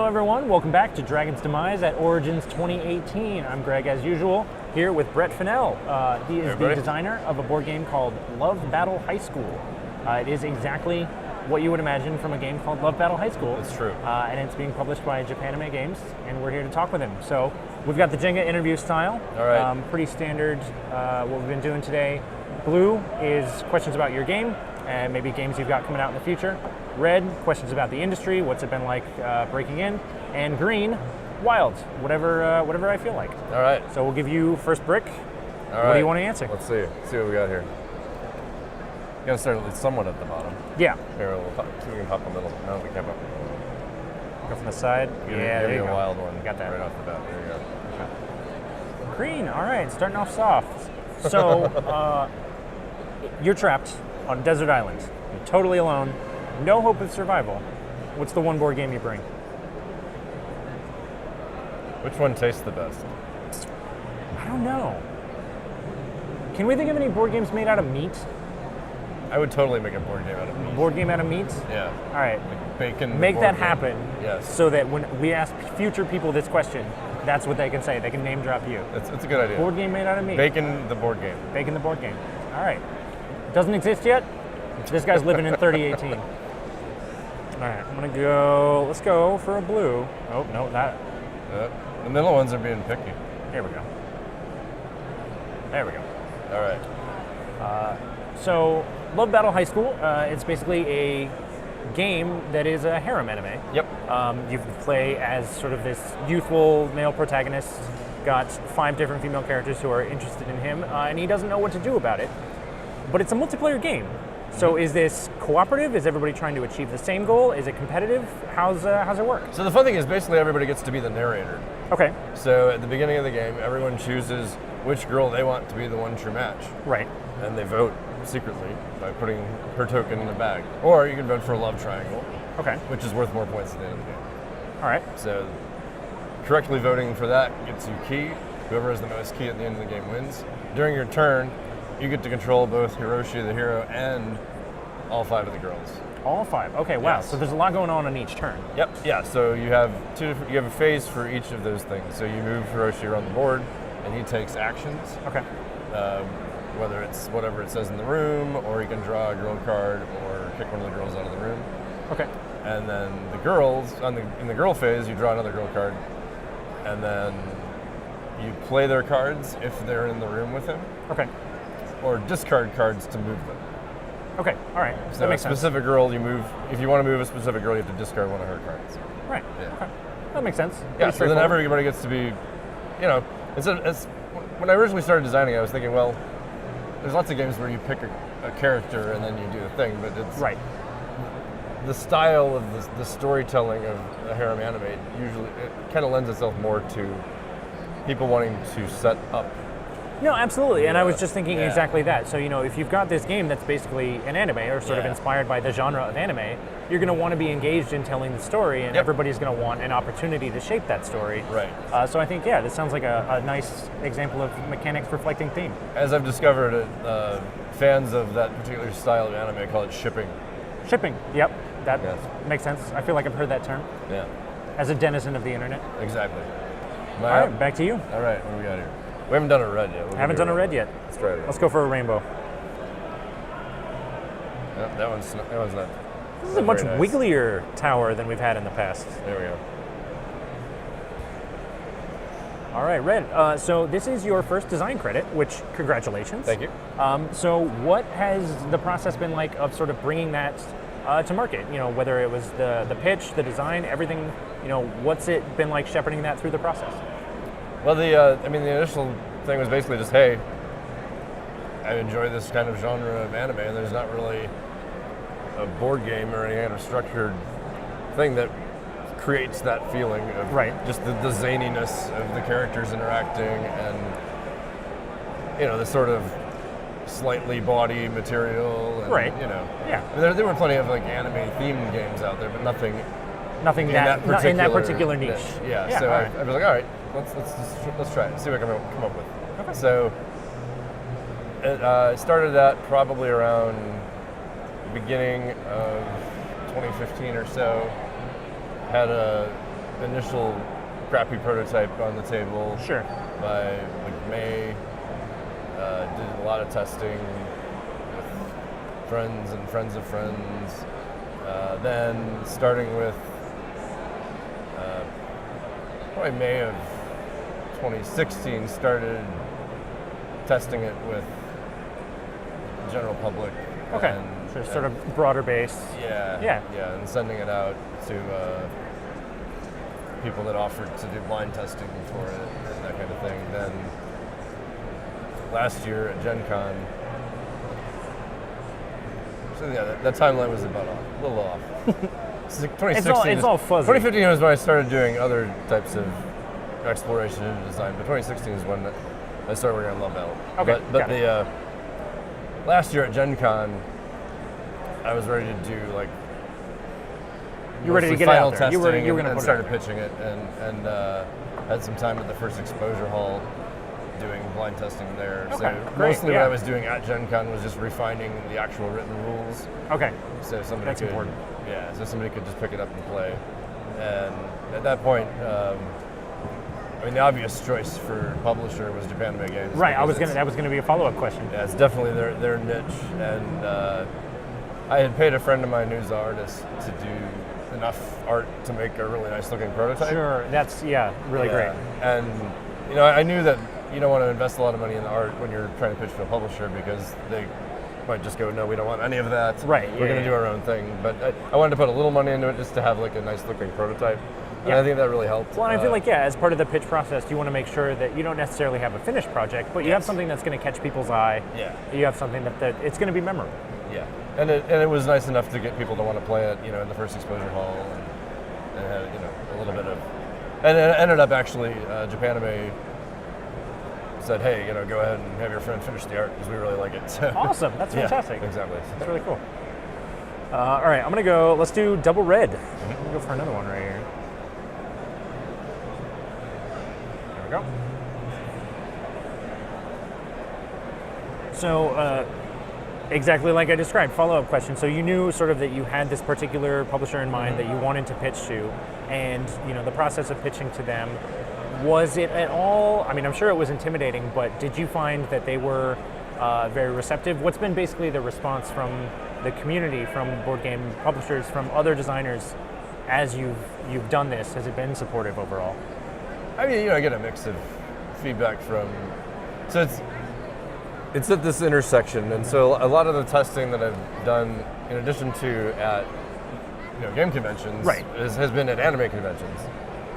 Hello everyone, welcome back to Dragon's Demise at Origins 2018. I'm Greg as usual, here with Brett Finnell. He is the designer of a board game called Love Battle High School. It is exactly what you would imagine from a game called Love Battle High School. That's true. And it's being published by Japanime Games, and we're here to talk with him. So we've got the Jenga interview style. All right. Pretty standard what we've been doing today. Blue is questions about your game, and maybe games you've got coming out in the future. Red, questions about the industry, what's it been like breaking in. And green, wild, whatever I feel like. All right. So we'll give you first brick. All right. What do you want to answer? Let's see. See what we got here. You gotta start at least somewhat at the bottom. Yeah. Here, we'll pop, see if we can pop the middle. No, we can't pop. Go from the side. Give Yeah, there you a go. wild one. Got that. Right off the bat. There you go. Green, all right, starting off soft. So, you're trapped on a desert island. You're totally alone, no hope of survival. What's the one board game you bring? Which one tastes the best? I don't know. Can we think of any board games made out of meat? I would totally make a board game out of meat. Board game out of meat? Yeah. All right. Like bacon. Make board that game. happen. Yes. So that when we ask future people this question, that's what they can say. They can name drop you. It's a good idea. Board game made out of meat. Bacon the board game. Bacon the board game. All right. Doesn't exist yet? This guy's living in 3018. All right, I'm gonna go, let's go for a blue. Oh, no, that. The middle ones are being picky. Here we go. There we go. All right. So, Love Battle High School, it's basically a game that is a harem anime. Yep. You play as sort of this youthful male protagonist, got 5 different female characters who are interested in him, and he doesn't know what to do about it. But it's a multiplayer game. So is this cooperative? Is everybody trying to achieve the same goal? Is it competitive? How's it work? So the fun thing is basically everybody gets to be the narrator. Okay. So at the beginning of the game, everyone chooses which girl they want to be the one true match. Right. And they vote secretly by putting her token in the bag. Or you can vote for a love triangle. Okay. Which is worth more points at the end of the game. All right. So correctly voting for that gets you key. Whoever has the most key at the end of the game wins. During your turn, you get to control both Hiroshi, the hero, and all 5 of the girls. All 5. Okay, wow. Yes. So there's a lot going on each turn. Yep. Yeah. So you have you have a phase for each of those things. So you move Hiroshi around the board, and he takes actions. Okay. Whether it's whatever it says in the room, or he can draw a girl card, or kick one of the girls out of the room. Okay. And then the girls in the girl phase, you draw another girl card, and then you play their cards if they're in the room with him. Okay. Or discard cards to move them. Okay. All right. So that a makes specific girl, you move. If you want to move a specific girl, you have to discard one of her cards. sense. Right. Yeah. Okay. That makes sense. Yeah. Pretty So then straightforward. everybody gets to be, it's when I originally started designing, I was thinking, well, there's lots of games where you pick a character and then you do the thing, but it's Right. the style of the storytelling of a harem anime usually it kind of lends itself more to people wanting to set up. No, absolutely. And I was Yeah. just thinking Yeah. exactly that. So, if you've got this game that's basically an anime or sort of Yeah. inspired by the genre of anime, you're going to want to be engaged in telling the story, and Yep. everybody's going to want an opportunity to shape that story. Right. So I think, yeah, this sounds like a nice example of mechanics reflecting theme. As I've discovered, fans of that particular style of anime call it shipping. Shipping. Yep. That Yes. makes sense. I feel like I've heard that term Yeah. as a denizen of the internet. Exactly. All right, back to you. All right, what do we got here? We haven't done a red yet. Haven't done a red yet. Let's try it. Let's go for a rainbow. That one's not. This is a much wigglier tower than we've had in the past. There we go. All right, red. So this is your first design credit, which congratulations. Thank you. So what has the process been like of sort of bringing that to market? Whether it was the pitch, the design, everything. What's it been like shepherding that through the process? Well, the initial thing was basically just, hey, I enjoy this kind of genre of anime, and there's not really a board game or any kind of structured thing that creates that feeling of Right. just the zaniness of the characters interacting and the sort of slightly bawdy material. And, Right. Yeah. I mean, there were plenty of like anime themed games out there, but nothing Nothing in that that in that particular niche. Yeah. So all right. I was like, all right, let's try it. See what I can come up with. Okay. So it started that probably around the beginning of 2015 or so. Had a initial crappy prototype on the table. Sure. By like May, did a lot of testing with friends and friends of friends. Then starting with probably May of 2016, started testing it with the general public. Okay. So sort of broader base. Yeah, and sending it out to people that offered to do blind testing for it and that kind of thing. Then last year at Gen Con, so yeah, that timeline was about off, a little off. 2016 it's all fuzzy. 2015 was when I started doing other types of exploration and design, but 2016 is when I started working on Love Battle. Okay, but the last year at Gen Con, I was ready to do like you're ready to get final out there. testing You were going to and put started it out pitching it, and had some time at the first exposure hall doing blind testing there. Okay, So great, mostly yeah. what I was doing at Gen Con was just refining the actual written rules. there. Okay. So somebody That's could, important. Yeah, so somebody could just pick it up and play. And at that point, I mean, the obvious choice for publisher was Japanime Games. Right. because That was going to be a follow-up question. yeah, it's definitely their niche, and I had paid a friend of mine who's an artist to do enough art to make a really nice looking prototype. Sure. That's really great. And you know, I knew that you don't want to invest a lot of money in the art when you're trying to pitch to a publisher because they might just go, no, we don't want any of that. Right, We're going to yeah. do our own thing. But I wanted to put a little money into it just to have like a nice looking prototype. And Yeah. I think that really helped. Well, and I feel like, as part of the pitch process, you want to make sure that you don't necessarily have a finished project, but you have something that's going to catch people's eye. Yeah. You have something that it's going to be memorable. Yeah, and it was nice enough to get people to want to play it, you know, in the first exposure hall, and had, you know, a little bit of, and it ended up actually, Japanime said, hey, you know, go ahead and have your friend finish the art because we really like it. So, Awesome. That's yeah, fantastic. exactly. That's really cool. All right, I'm going to go, let's do double red. I'm going to go for another one right here. There we go. So, exactly like I described, follow-up question. So you knew sort of that you had this particular publisher in mind that you wanted to pitch to, and you know the process of pitching to them, was it at all, I mean, I'm sure it was intimidating, but did you find that they were very receptive? What's been basically the response from the community, from board game publishers, from other designers as you've done this? Has it been supportive overall? I mean, you know, I get a mix of feedback from, so it's at this intersection, and so a lot of the testing that I've done, in addition to at, you know, game conventions, Right. has been at anime conventions.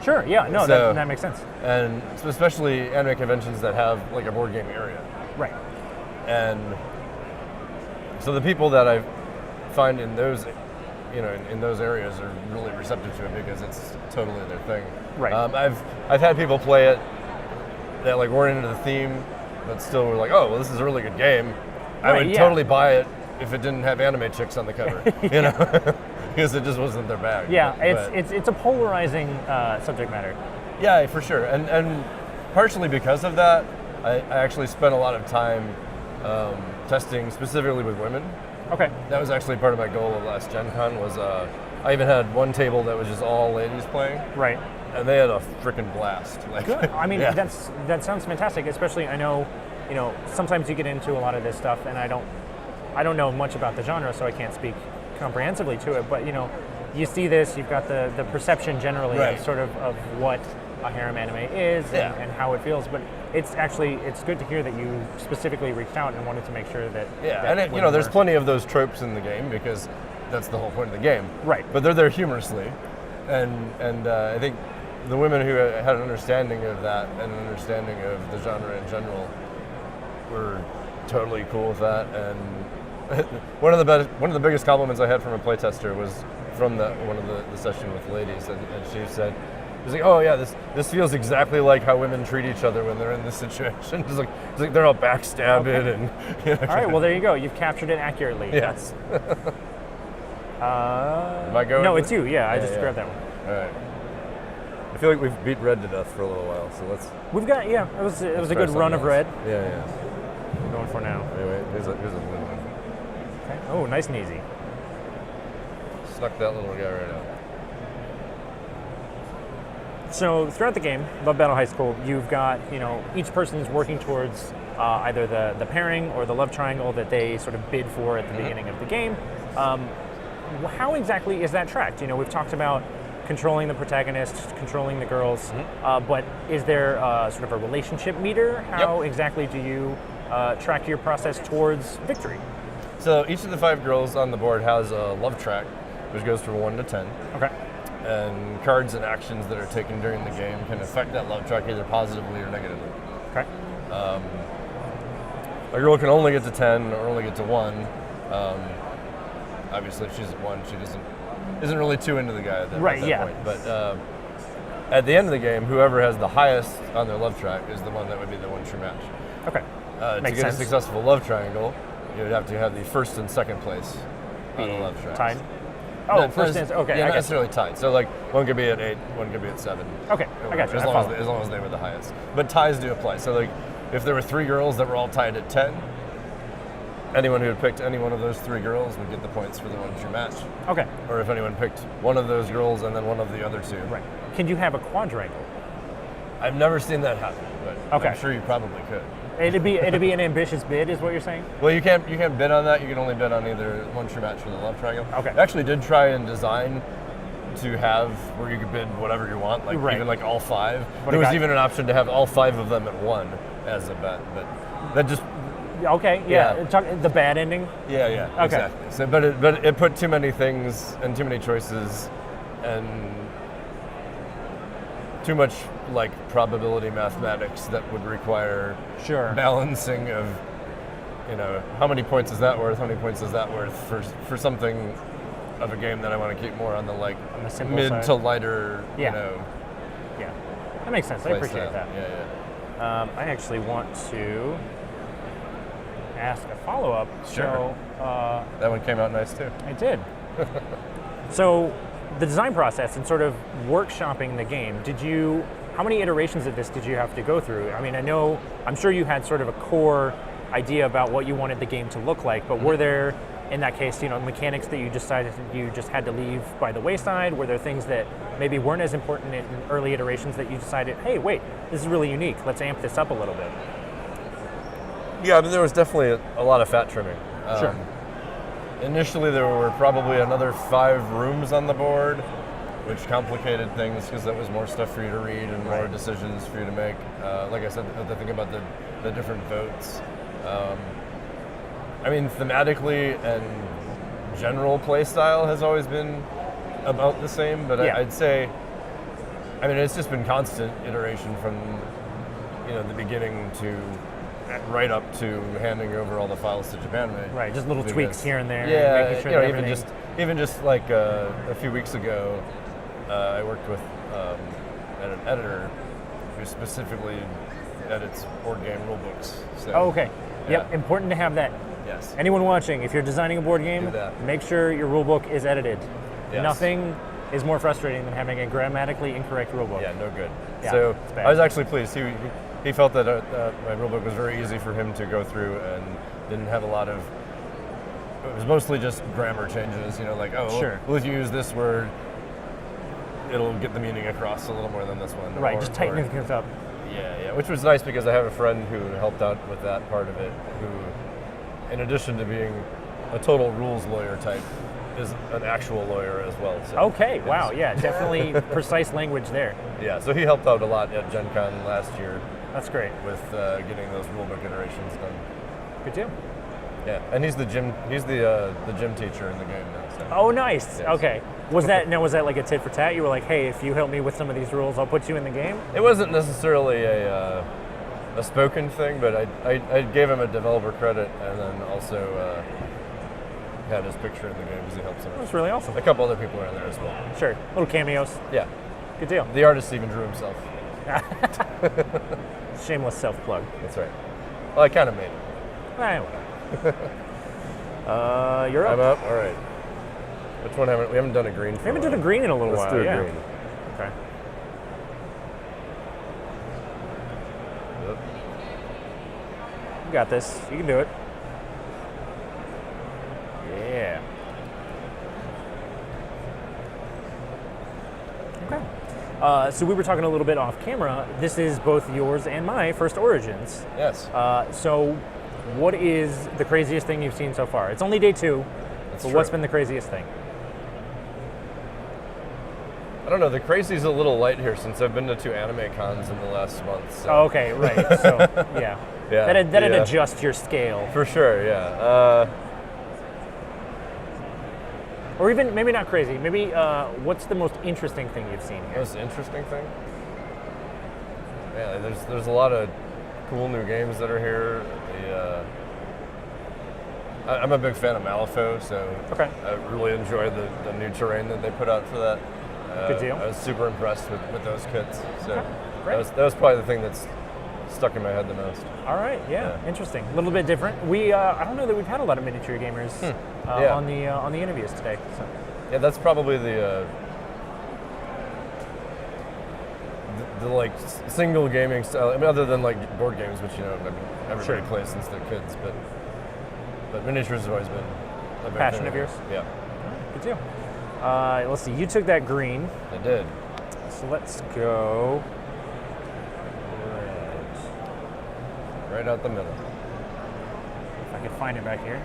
Sure, yeah, no, So- that makes sense. And so especially anime conventions that have like a board game area. Right. And so the people that I find in those, you know, in those areas are really receptive to it because it's totally their thing. Right. I've had people play it that like weren't into the theme, but still were like, oh, well, this is a really good game. I Right, would yeah. totally buy it if it didn't have anime chicks on the cover, you know, because it just wasn't their bag. Yeah, But- it's a polarizing subject matter. Yeah, for sure, and partially because of that, I actually spent a lot of time testing specifically with women. Okay. That was actually part of my goal of last Gen Con was I even had one table that was just all ladies playing, Right. and they had a freaking blast. Like, Good. I mean, yeah. that sounds fantastic. Especially, I know, you know, sometimes you get into a lot of this stuff, and I don't know much about the genre, so I can't speak comprehensively to it. But you know, you see this, you've got the perception generally Right. of sort of what a harem anime is Yeah. and how it feels. But it's good to hear that you specifically reached out and wanted to make sure that. Yeah, that and you know, there's plenty of those tropes in the game because that's the whole point of the game. Right. But they're there humorously, and I think the women who had an understanding of that and an understanding of the genre in general were totally cool with that. And one of the biggest compliments I had from a playtester was from one of the session with ladies, and she said, "She's like, oh yeah, this feels exactly like how women treat each other when they're in this situation. It's like they're all backstabbing and." You know, All right. Well, there you go. You've captured it accurately. Yes. Am I going? No, it's you. Yeah, I just yeah. grabbed that one. All right. I feel like we've beat red to death for a little while, so let's. We've got it was a let's good try run something of else. red. Yeah. I'm going for now. Anyway, here's a good one. Okay. Oh, nice and easy. Snuck that little guy right out. So throughout the game, Love Battle High School, you've got, each person is working towards either the pairing or the love triangle that they sort of bid for at the beginning of the game. How exactly is that tracked? We've talked about controlling the protagonist, controlling the girls, but is there sort of a relationship meter? How exactly do you track your process towards victory? So each of the 5 girls on the board has a love track, which goes from 1 to 10. Okay. And cards and actions that are taken during the game can affect that love track either positively or negatively. Okay. A girl can only get to 10 or only get to 1. Obviously, if she's at 1, she isn't really too into the guy at that, point. But at the end of the game, whoever has the highest on their love track is the one that would be the one true match. Okay. To get a successful love triangle, you would have to have the first and second place on the love track. Tied? Oh, first and okay. Yeah, not necessarily tied. So like one could be at 8, one could be at 7. Okay, I got you. As long as they were the highest. But ties do apply. So like if there were 3 girls that were all tied at 10, anyone who had picked any one of those 3 girls would get the points for the one true match. Okay. Or if anyone picked one of those girls and then one of the other 2. Right. Can you have a quadrangle? I've never seen that happen, but I'm sure you probably could. It'd be an ambitious bid, is what you're saying? Well, you can't bid on that. You can only bid on either one true match or the love triangle. Okay. I actually did try and design to have where you could bid whatever you want, like even like all 5. There was even an option to have all 5 of them at 1 as a bet, but that just the bad ending. Yeah. Okay. Exactly. So, but it put too many things and too many choices and too much like probability mathematics that would require balancing of, how many points is that worth? How many points is that worth for something of a game that I want to keep more on the mid side. To lighter, Yeah, that makes sense. I appreciate that. Yeah. I actually want to ask a follow-up. Sure. So, that one came out nice too. It did. So, the design process and sort of workshopping the game, how many iterations of this did you have to go through? I mean, I'm sure you had sort of a core idea about what you wanted the game to look like, but were there, in that case, mechanics that you decided you just had to leave by the wayside? Were there things that maybe weren't as important in early iterations that you decided, hey, wait, this is really unique, let's amp this up a little bit? Yeah, I mean, there was definitely a lot of fat trimming. Sure. Initially, there were probably another 5 rooms on the board, which complicated things because that was more stuff for you to read and more decisions for you to make. Like I said, the thing about the different votes. I mean, thematically and general play style has always been about the same, but I'd say, it's just been constant iteration from, the beginning to right up to handing over all the files to Japanime. Right, just little tweaks here and there. Yeah, making sure even just like a few weeks ago, I worked with an editor who specifically edits board game rule books. So, okay. Yep, important to have that. Yes. Anyone watching, if you're designing a board game, make sure your rule book is edited. Yes. Nothing is more frustrating than having a grammatically incorrect rule book. Yeah, no good. Yeah, so I was actually pleased. He felt that my rule book was very easy for him to go through and didn't have a lot of. It was mostly just grammar changes. Well, if you use this word, it'll get the meaning across a little more than this one. Right, just tightening things up. Yeah, which was nice because I have a friend who helped out with that part of it, who, in addition to being a total rules lawyer type, is an actual lawyer as well. So okay, wow, yeah, definitely precise language there. Yeah, so he helped out a lot at Gen Con last year. That's great. With getting those rulebook iterations done. Good deal. Yeah, and he's the gym teacher in the game now. So. Oh, nice. Yes. Okay. Was that like a tit for tat? You were like, hey, if you help me with some of these rules, I'll put you in the game? It wasn't necessarily a spoken thing, but I gave him a developer credit and then also had his picture in the game because he helped so much. That's really awesome. A couple other people are in there as well. Sure. Little cameos. Yeah. Good deal. The artist even drew himself. Shameless self-plug. That's right. Well, I kind of made it. Anyway. You're up. I'm up? All right. Which one we haven't done a green for We haven't done a green in a little while. Let's do a green. Okay. Yep. You got this. You can do it. Yeah. Okay. So we were talking a little bit off camera. This is both yours and my first Origins. Yes. So what is the craziest thing you've seen so far? It's only day 2, but what's been the craziest thing? I don't know. The crazy's a little light here since I've been to 2 anime cons in the last month. So. Oh, okay, right. So, yeah. Yeah. That'd adjust your scale. For sure, yeah. Or even, maybe not crazy, maybe what's the most interesting thing you've seen here? Most interesting thing? Yeah, there's a lot of cool new games that are here. I'm a big fan of Malifaux, so I really enjoy the new terrain that they put out for that. Good deal. I was super impressed with those kits. So great. that was probably the thing that's stuck in my head the most. All right, yeah. Interesting. A little bit different. I don't know that we've had a lot of miniature gamers on the interviews today. So. Yeah, that's probably the like single gaming style. I mean, other than like board games, which everybody plays since they're kids, but miniatures have always been a big passion thing. of yours. Yeah. Good deal. Let's see. You took that green. I did. So let's go right out the middle. If I can find it back here.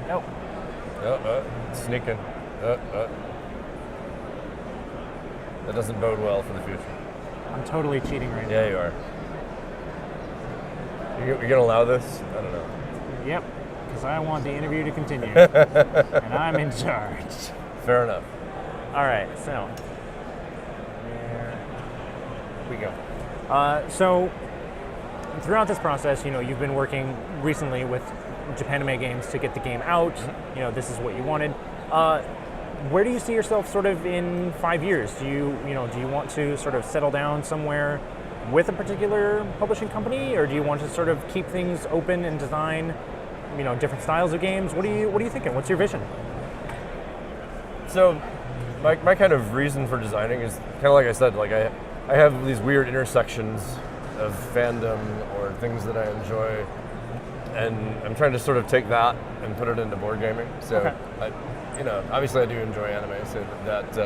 Nope. Sneaking. That doesn't bode well for the future. I'm totally cheating right now. Yeah, you are. You're going to allow this? I don't know. Yep, because I want the interview to continue. And I'm in charge. Fair enough. All right, so there we go. So throughout this process, you've been working recently with Japanime Games to get the game out. This is what you wanted. Where do you see yourself sort of in 5 years? Do you want to sort of settle down somewhere with a particular publishing company, or do you want to sort of keep things open and design, different styles of games? What are you thinking? What's your vision? So, my kind of reason for designing is kind of like I said, like I have these weird intersections of fandom or things that I enjoy, and I'm trying to sort of take that and put it into board gaming. So, obviously I do enjoy anime, so that,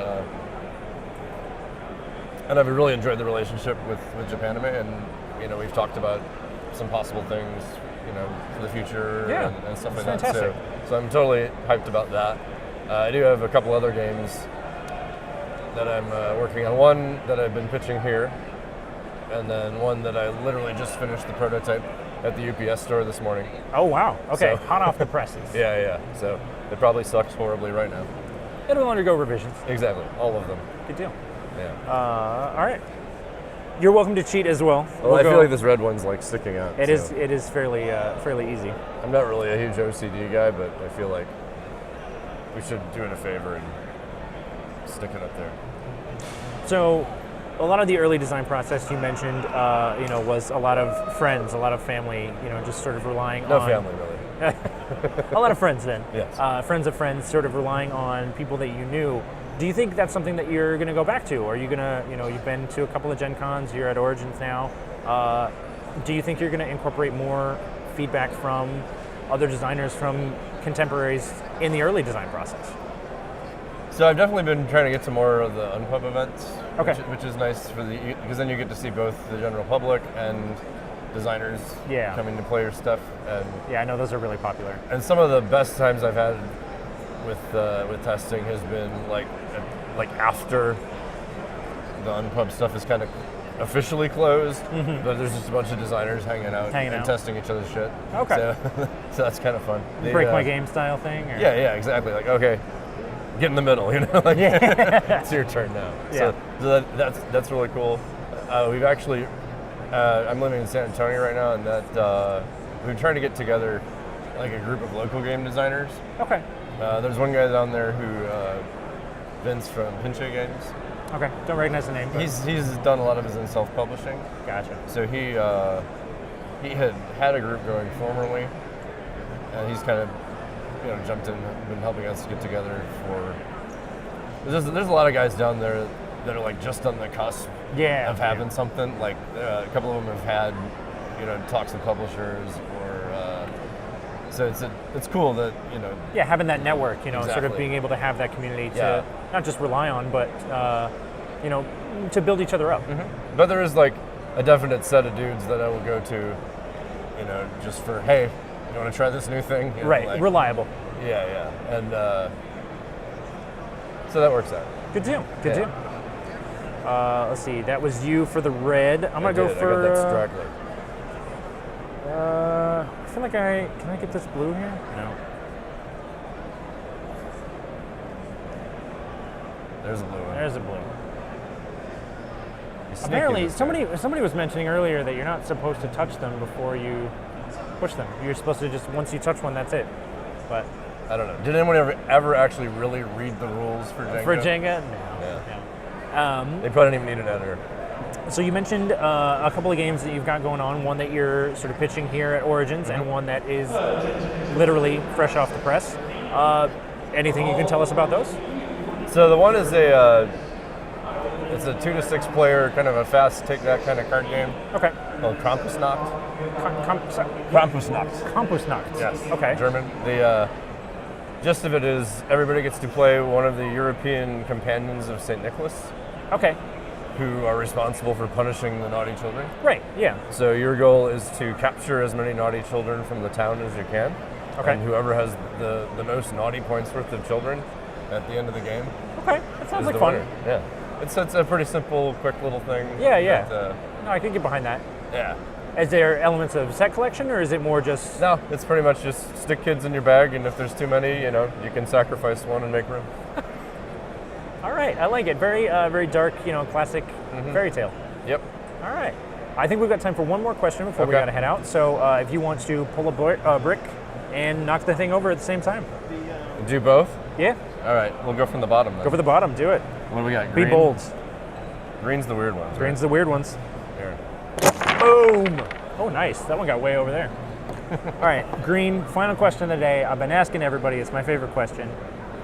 and I've really enjoyed the relationship with Japanime, and we've talked about some possible things, for the future and stuff like fantastic. that. So I'm totally hyped about that. I do have a couple other games that I'm working on. One that I've been pitching here, and then one that I literally just finished the prototype at the UPS store this morning. Oh, wow. Okay, So, hot off the presses. Yeah. So it probably sucks horribly right now. It'll undergo revisions. Exactly, all of them. Good deal. Yeah. All right. You're welcome to cheat as well. Well, I feel like this red one's like sticking out. It is fairly easy. I'm not really a huge OCD guy, but I feel like we should do it a favor and stick it up there. So, a lot of the early design process you mentioned, was a lot of friends, a lot of family, just sort of relying on... No family, really. A lot of friends then. Yes. Friends of friends, sort of relying on people that you knew. Do you think that's something that you're going to go back to? Or are you going to, you've been to a couple of Gen Cons, you're at Origins now. Do you think you're going to incorporate more feedback from other designers, from contemporaries in the early design process? So I've definitely been trying to get to more of the Unpub events, Okay. which is nice because then you get to see both the general public and designers coming to play your stuff. And yeah, I know those are really popular. And some of the best times I've had with testing has been like after the Unpub stuff is kind of officially closed, but there's just a bunch of designers hanging out and testing each other's shit. Okay. So that's kind of fun. Break my game style thing? Or? Yeah, exactly. Like, okay, get in the middle, like it's your turn now. Yeah. So that's really cool. We've actually, I'm living in San Antonio right now, and that we've been trying to get together like a group of local game designers. Okay. There's one guy down there who, Vince from Pinche Games. Okay, don't recognize the name. He's done a lot of his own self-publishing. Gotcha. So he had a group going formerly, and he's kind of jumped in, been helping us get together for. There's a lot of guys down there that are like just on the cusp of having something. Like a couple of them have had talks with publishers or So it's cool that, Yeah, having that network, sort of Exactly. being able to have that community to Yeah. not just rely on, but to build each other up. But there is like a definite set of dudes that I will go to, just for, hey, you want to try this new thing? Right, like- reliable. Yeah. And so that works out. Good deal. Good Yeah. deal. Let's see. That was you for the red. I'm gonna go I got for. that straggler. I feel like can I get this blue here? No. There's a blue one. There's a blue. You're sneaky Apparently, this guy. somebody was mentioning earlier that you're not supposed to touch them before you push them. You're supposed to just once you touch one, that's it. But I don't know. Did anyone ever actually really read the rules for Jenga? for Jenga, no. Yeah. No. They probably didn't even need an editor. So you mentioned a couple of games that you've got going on. One that you're sort of pitching here at Origins, and one that is literally fresh off the press. Anything you can tell us about those? So the one is it's a 2 to 6 player kind of a fast take that kind of card game Okay. called Krampusnacht. Krampusnacht. Krampusnacht. Yes. Okay. German. The gist of it is everybody gets to play one of the European companions of St. Nicholas, Okay. who are responsible for punishing the naughty children. Right. Yeah. So your goal is to capture as many naughty children from the town as you can. Okay. And whoever has the most naughty points worth of children at the end of the game Okay. That sounds is like the fun. winner. Yeah. It's a pretty simple, quick little thing. Yeah. that, No, I can get behind that. yeah. Is there elements of set collection, or is it more just? No, it's pretty much just stick kids in your bag, and if there's too many, you can sacrifice one and make room. All right. I like it. Very, very dark. Classic fairy tale. Yep. All right. I think we've got time for one more question before we Okay. gotta head out. So if you want to pull a brick and knock the thing over at the same time. Do both? Yeah. All right, we'll go from the bottom then. Go for the bottom. Do it. What do we got? Be Green? bold. Green's the weird ones. Green's the weird ones. Right? Here. Boom. Oh, nice. That one got way over there. All right. Green. Final question of the day. I've been asking everybody. It's my favorite question.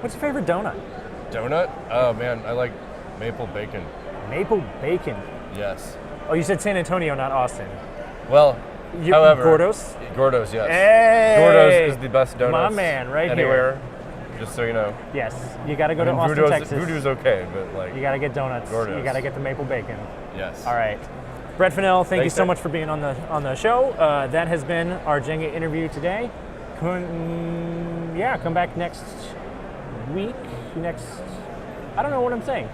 What's your favorite donut? Donut? Oh man, I like maple bacon. Maple bacon. Yes. Oh, you said San Antonio, not Austin. Well, however, Gordo's? Gordo's, yes. Hey! Gordo's is the best donut. My man, right anywhere, just so you know. Yes. You got to go I to mean, Austin, Texas. Voodoo's okay, but like, You got to get donuts. Gordo's. You got to get the maple bacon. yes. All right. Brett Finnell, thank you Thanks, so Dave. much for being on the show. That has been our Jenga interview today. Come back next week. I don't know what I'm saying.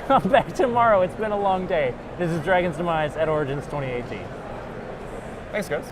Come back tomorrow. It's been a long day. This is Dragon's Demise at Origins 2018. Thanks, guys.